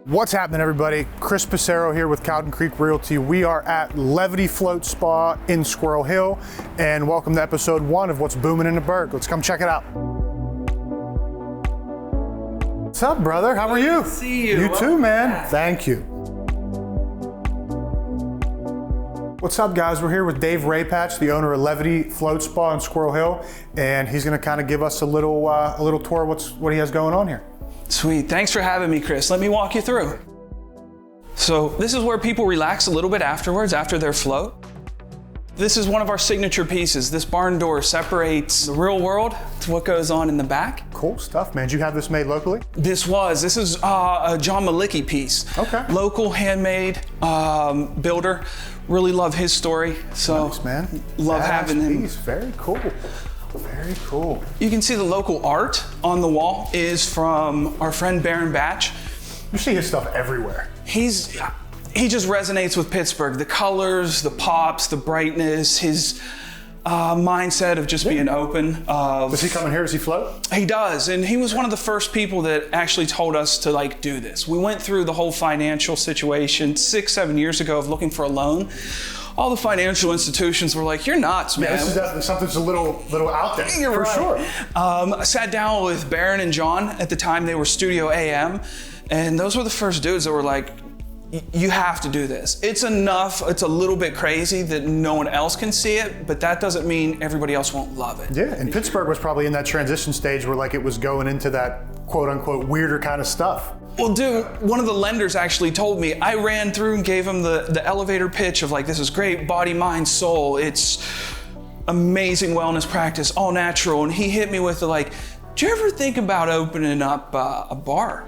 What's happening, everybody? Chris Pissarro here with Cowden Creek Realty. We are at LEVITY Float Spa in Squirrel Hill, and welcome to episode 1 of what's booming in the Burgh. Let's come check it out. What's up, brother? How are you? Good to see you. You too, man. Thank you. What's up, guys? We're here with Dave Rapach, the owner of LEVITY Float Spa in Squirrel Hill, and he's going to kind of give us a little tour of what he has going on here. Sweet. Thanks for having me, Chris. Let me walk you through. So this is where people relax a little bit afterwards, after their float. This is one of our signature pieces. This barn door separates the real world to what goes on in the back. Cool stuff, man. Did you have this made locally? This is a John Malicki piece. Okay. Local, handmade builder. Really love his story. So nice, man. Love having him. Piece. Very cool. Very cool. You can see the local art on the wall is from our friend Dave Rapach. You see his stuff everywhere. He just resonates with Pittsburgh. The colors, the pops, the brightness, his mindset of just being open. Does he come in here? Does he float? He does, and he was one of the first people that actually told us to do this. We went through the whole financial situation 6-7 years ago of looking for a loan. All the financial institutions were like, "You're nuts, man." Yeah, this is definitely something's a little out there. You're for right. Sure. I sat down with Baron and John at the time. They were Studio AM, and those were the first dudes that were like, "You have to do this. It's enough. It's a little bit crazy that no one else can see it, but that doesn't mean everybody else won't love it." Yeah, and Pittsburgh was probably in that transition stage where it was going into that quote unquote weirder kind of stuff. Well, dude, one of the lenders actually told me, I ran through and gave him the elevator pitch of this is great, body, mind, soul. It's amazing wellness practice, all natural. And he hit me with do you ever think about opening up a bar?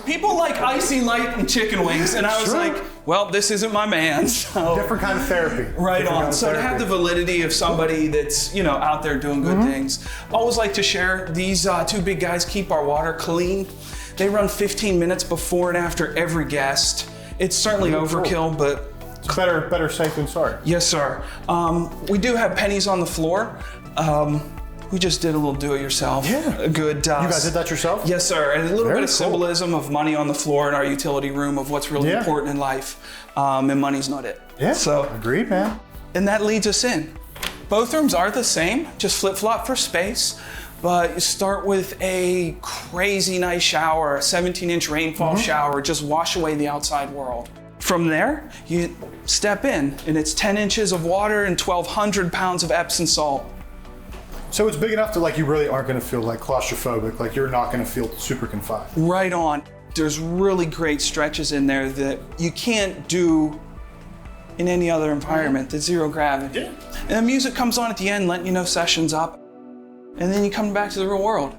People like icy light and chicken wings. And I was like, well, this isn't my man. So. Different kind of therapy. Right on. So to have the validity of somebody that's, out there doing good things. Always like to share, these two big guys keep our water clean. They run 15 minutes before and after every guest. It's certainly overkill, but it's better safe than sorry. Yes, sir. We do have pennies on the floor. We just did a little do-it-yourself. Yeah. A good. You guys did that yourself? Yes, sir. And a little bit of symbolism of money on the floor in our utility room of what's really important in life, and money's not it. Yeah. So agreed, man. And that leads us in. Both rooms are the same, just flip-flop for space. But you start with a crazy nice shower, a 17-inch rainfall shower, just wash away the outside world. From there, you step in, and it's 10 inches of water and 1,200 pounds of Epsom salt. So it's big enough to you really aren't going to feel claustrophobic, you're not going to feel super confined. Right on. There's really great stretches in there that you can't do in any other environment. There's zero gravity. Yeah. And the music comes on at the end, letting you know session's up. And then you come back to the real world.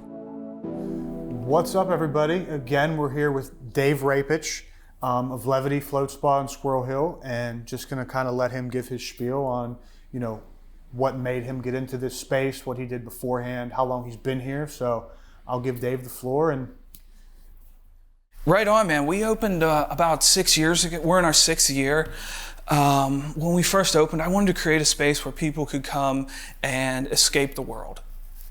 What's up, everybody? Again, we're here with Dave Rapach of LEVITY Float Spa in Squirrel Hill, and just gonna kind of let him give his spiel on, what made him get into this space, what he did beforehand, how long he's been here. So I'll give Dave the floor. And right on, man. We opened about 6 years ago. We're in our 6th year. When we first opened, I wanted to create a space where people could come and escape the world.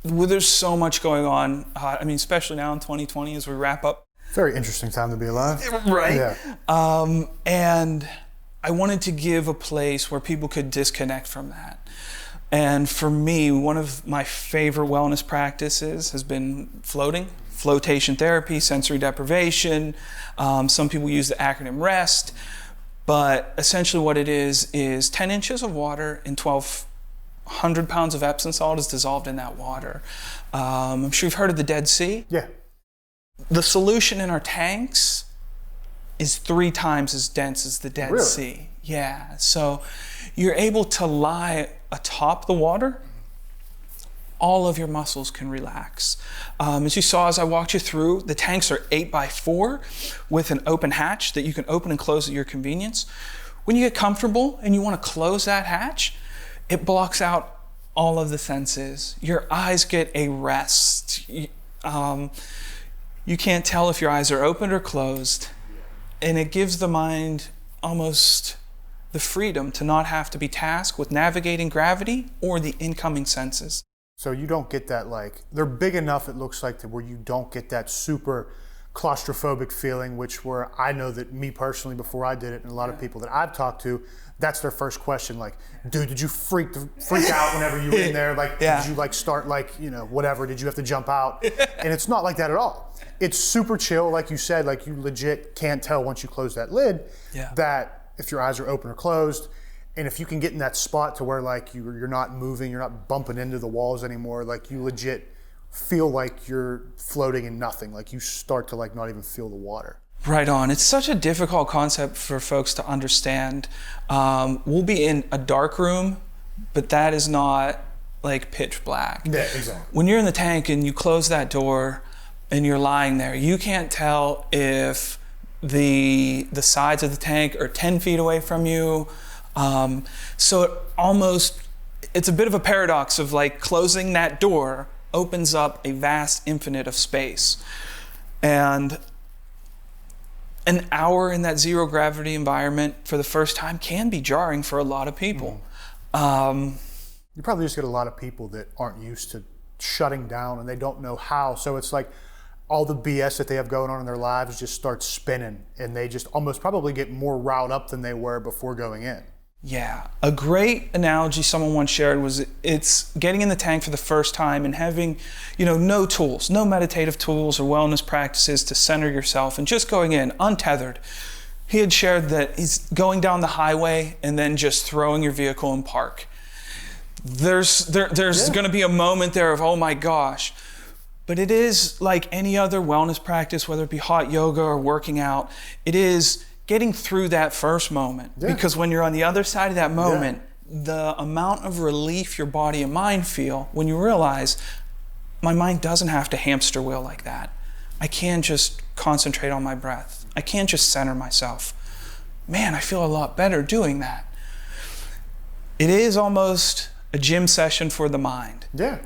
There's so much going on. Especially now in 2020 as we wrap up. Very interesting time to be alive. Right. Yeah. And I wanted to give a place where people could disconnect from that. And for me, one of my favorite wellness practices has been floating, flotation therapy, sensory deprivation. Some people use the acronym REST, but essentially what it is 10 inches of water and 1,200 pounds of Epsom salt is dissolved in that water. I'm sure you've heard of the Dead Sea. Yeah. The solution in our tanks is 3 times as dense as the Dead Sea. Yeah, so you're able to lie atop the water. All of your muscles can relax. As you saw as I walked you through, the tanks are 8x4 with an open hatch that you can open and close at your convenience. When you get comfortable and you want to close that hatch, it blocks out all of the senses. Your eyes get a rest. You can't tell if your eyes are open or closed. And it gives the mind almost the freedom to not have to be tasked with navigating gravity or the incoming senses. So you don't get that they're big enough, it looks like, to where you don't get that super claustrophobic feeling, which where I know that me personally, before I did it, and a lot of people that I've talked to, that's their first question. Like, dude, did you freak out whenever you were in there? Like, did you like start like, you know, whatever? Did you have to jump out? And it's not like that at all. It's super chill. Like you said, like you legit can't tell once you close that lid that if your eyes are open or closed. And if you can get in that spot to where like you're not moving, you're not bumping into the walls anymore, like you legit feel like you're floating in nothing. Like you start to like not even feel the water. Right on. It's such a difficult concept for folks to understand. We'll be in a dark room, but that is not like pitch black. Yeah, exactly. When you're in the tank and you close that door and you're lying there, you can't tell if the sides of the tank are 10 feet away from you. So it's a bit of a paradox of like closing that door opens up a vast infinite of space. And an hour in that zero gravity environment for the first time can be jarring for a lot of people. You probably just get a lot of people that aren't used to shutting down and they don't know how. So it's like all the BS that they have going on in their lives just starts spinning and they just almost probably get more riled up than they were before going in. Yeah, a great analogy someone once shared was it's getting in the tank for the first time and having, you know, no tools, no meditative tools or wellness practices to center yourself and just going in untethered. He had shared that he's going down the highway and then just throwing your vehicle in park. There's going to be a moment there of, oh my gosh. But it is like any other wellness practice, whether it be hot yoga or working out, it is getting through that first moment. Because when you're on the other side of that moment, the amount of relief your body and mind feel when you realize my mind doesn't have to hamster wheel like that. I can just concentrate on my breath. I can just center myself. Man, I feel a lot better doing that. It is almost a gym session for the mind. Yeah.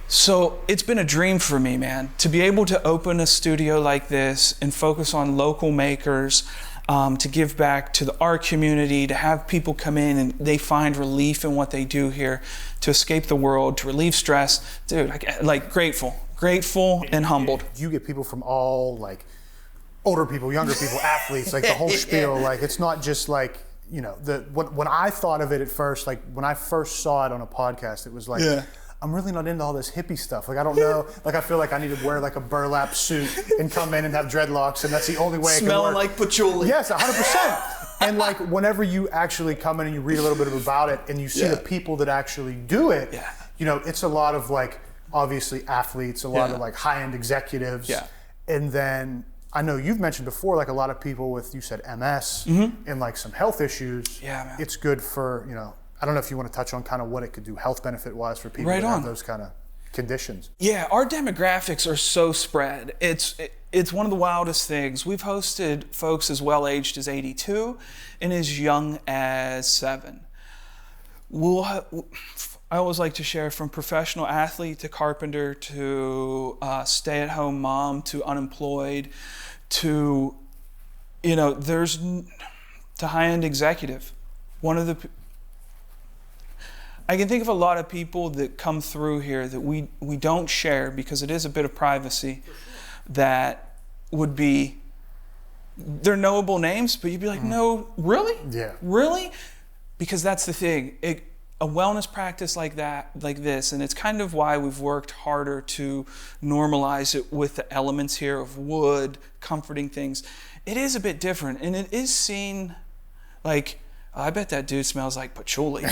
So it's been a dream for me, man, to be able to open a studio like this and focus on local makers, to give back to the art community, to have people come in and they find relief in what they do here, to escape the world, to relieve stress. Dude, like grateful and humbled. You get people from all like older people, younger people, athletes, like the whole spiel. Like it's not just like, you know, when I thought of it at first, like when I first saw it on a podcast, it was like, I'm really not into all this hippie stuff. Like, I don't know. Like, I feel like I need to wear like a burlap suit and come in and have dreadlocks, and that's the only way I can work. Smelling like patchouli. Yes, 100%. And like, whenever you actually come in and you read a little bit about it, and you see the people that actually do it, you know, it's a lot of like, obviously athletes, a lot of like high-end executives. And then I know you've mentioned before, like a lot of people with, you said MS and like some health issues. Man. It's good for, you know, I don't know if you want to touch on kind of what it could do health benefit wise for people that have those kind of conditions. Yeah, our demographics are so spread. It's one of the wildest things. We've hosted folks as well aged as 82 and as young as 7. I always like to share from professional athlete to carpenter to stay-at-home mom to unemployed to, you know, to high-end executive. I can think of a lot of people that come through here that we don't share because it is a bit of privacy that would be, they're knowable names, but you'd be like, no, really? Yeah. Really? Because that's the thing. A wellness practice like this, and it's kind of why we've worked harder to normalize it with the elements here of wood, comforting things. It is a bit different, and it is seen like, I bet that dude smells like patchouli.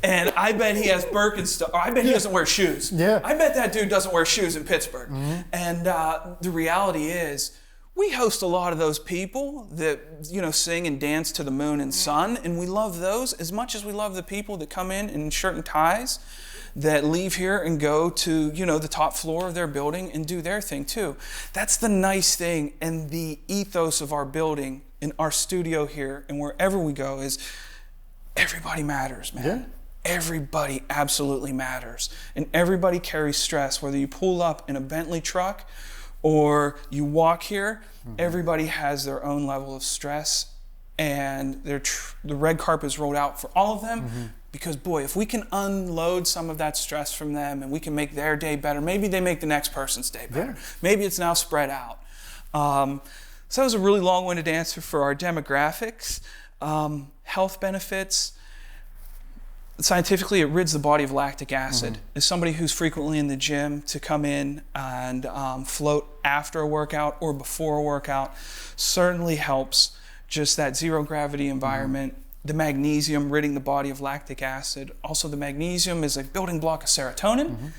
And I bet he has Birkenstock. Or I bet he doesn't wear shoes. Yeah. I bet that dude doesn't wear shoes in Pittsburgh. And the reality is, we host a lot of those people that, you know, sing and dance to the moon and sun, and we love those as much as we love the people that come in shirt and ties, that leave here and go to, you know, the top floor of their building and do their thing too. That's the nice thing, and the ethos of our building, in our studio here, and wherever we go, is everybody matters, man. Yeah. Everybody absolutely matters, and everybody carries stress. Whether you pull up in a Bentley truck or you walk here, everybody has their own level of stress and the red carpet is rolled out for all of them. Because boy, if we can unload some of that stress from them and we can make their day better, maybe they make the next person's day better. Maybe it's now spread out. So that was a really long-winded answer for our demographics. Health benefits. Scientifically, it rids the body of lactic acid. As somebody who's frequently in the gym, to come in and float after a workout or before a workout certainly helps. Just that zero gravity environment. The magnesium ridding the body of lactic acid. Also, the magnesium is a building block of serotonin,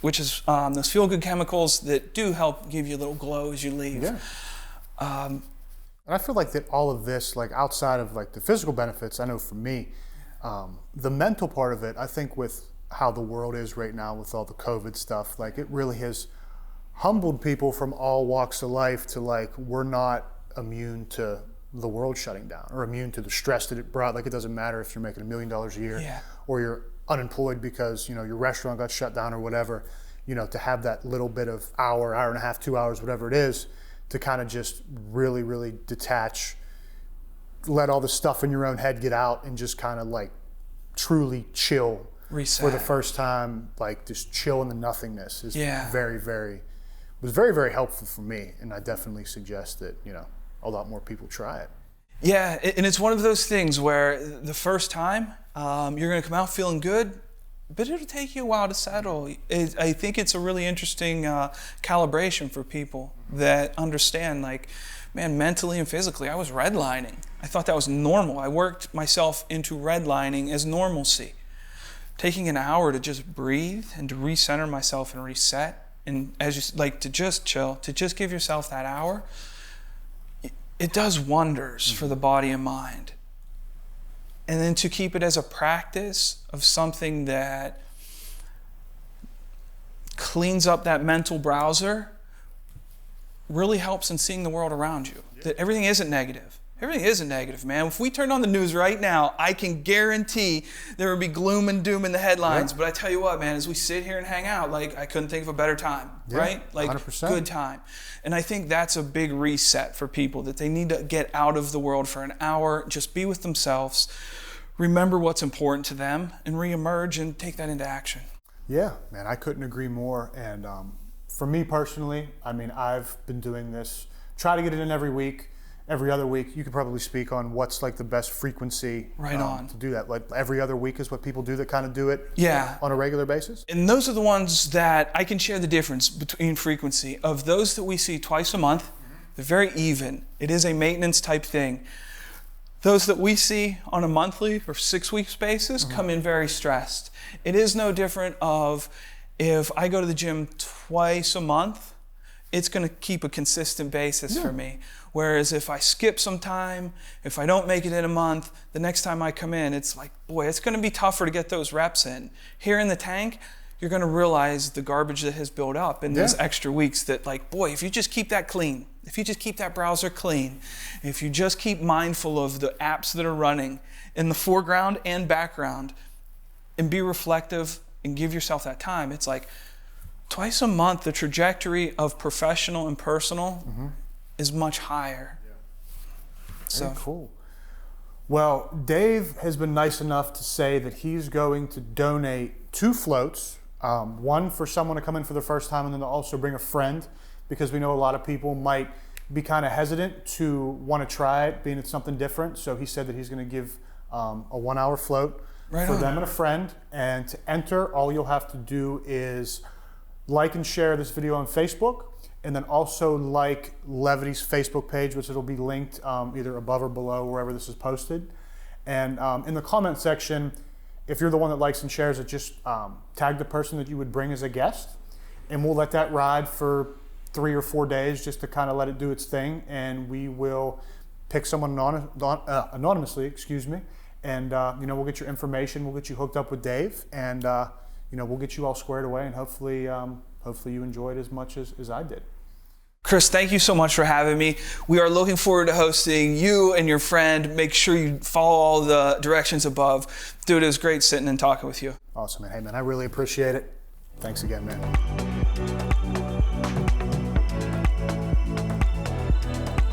which is those feel-good chemicals that do help give you a little glow as you leave. And I feel like that all of this, like outside of like the physical benefits, I know for me, the mental part of it, I think with how the world is right now with all the COVID stuff, like it really has humbled people from all walks of life to like, we're not immune to the world shutting down or immune to the stress that it brought. Like it doesn't matter if you're making $1 million a year or you're unemployed because, you know, your restaurant got shut down or whatever, you know, to have that little bit of hour and a half, 2 hours, whatever it is, to kind of just really, really detach, let all the stuff in your own head get out and just kind of like truly chill. Reset. For the first time, like just chill in the nothingness is very, very helpful for me. And I definitely suggest that, you know, a lot more people try it. Yeah, and it's one of those things where the first time you're going to come out feeling good, but it'll take you a while to settle. I think it's a really interesting calibration for people that understand, like, man, mentally and physically, I was redlining. I thought that was normal. I worked myself into redlining as normalcy. Taking an hour to just breathe and to recenter myself and reset, and as you like, to just chill, to just give yourself that hour, it does wonders for the body and mind. And then to keep it as a practice of something that cleans up that mental browser really helps in seeing the world around you. That everything isn't negative. Everything isn't negative, man. If we turned on the news right now, I can guarantee there would be gloom and doom in the headlines. But I tell you what, man, as we sit here and hang out, like, I couldn't think of a better time, right? Like, 100%. Good time. And I think that's a big reset for people, that they need to get out of the world for an hour, just be with themselves, remember what's important to them, and reemerge and take that into action. Yeah, man, I couldn't agree more. And for me personally, I mean, I've been doing this, try to get it in every week. Every other week. You could probably speak on what's like the best frequency to do that. Like every other week is what people do that kind of do it on a regular basis? And those are the ones that I can share the difference between frequency. Of those that we see twice a month, they're very even. It is a maintenance type thing. Those that we see on a monthly or 6 weeks basis come in very stressed. It is no different of if I go to the gym twice a month, it's going to keep a consistent basis for me. Whereas if I skip some time, if I don't make it in a month, the next time I come in, it's like, boy, it's going to be tougher to get those reps in. Here in the tank, you're going to realize the garbage that has built up in those extra weeks that, like, boy, if you just keep that clean, if you just keep that browser clean, if you just keep mindful of the apps that are running in the foreground and background and be reflective and give yourself that time, it's like twice a month, the trajectory of professional and personal is much higher. Very cool. Well, Dave has been nice enough to say that he's going to donate 2 floats, one for someone to come in for the first time, and then to also bring a friend, because we know a lot of people might be kind of hesitant to want to try it, being it's something different. So he said that he's going to give a 1 hour float for them and a friend. And to enter, all you'll have to do is like and share this video on Facebook, and then also like Levity's Facebook page, which it'll be linked either above or below wherever this is posted. And in the comment section, if you're the one that likes and shares it, just tag the person that you would bring as a guest, and we'll let that ride for 3 or 4 days just to kind of let it do its thing, and we will pick someone anonymously, excuse me, and you know, we'll get your information, we'll get you hooked up with Dave, and you know, we'll get you all squared away, and hopefully you enjoyed as much as I did. Chris, thank you so much for having me. We are looking forward to hosting you and your friend. Make sure you follow all the directions above. Dude, it was great sitting and talking with you. Awesome, man. Hey, man, I really appreciate it. Thanks again, man.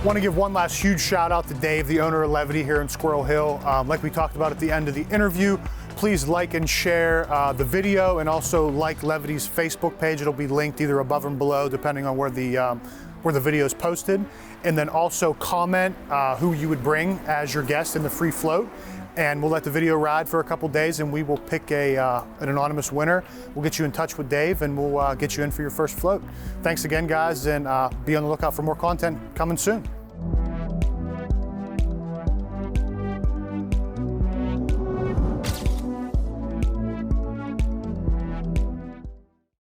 Want to give one last huge shout out to Dave, the owner of Levity here in Squirrel Hill. Like we talked about at the end of the interview, please like and share the video, and also like Levity's Facebook page. It'll be linked either above and below depending on where the video is posted. And then also comment who you would bring as your guest in the free float. And we'll let the video ride for a couple days, and we will pick an anonymous winner. We'll get you in touch with Dave, and we'll get you in for your first float. Thanks again, guys, and be on the lookout for more content coming soon.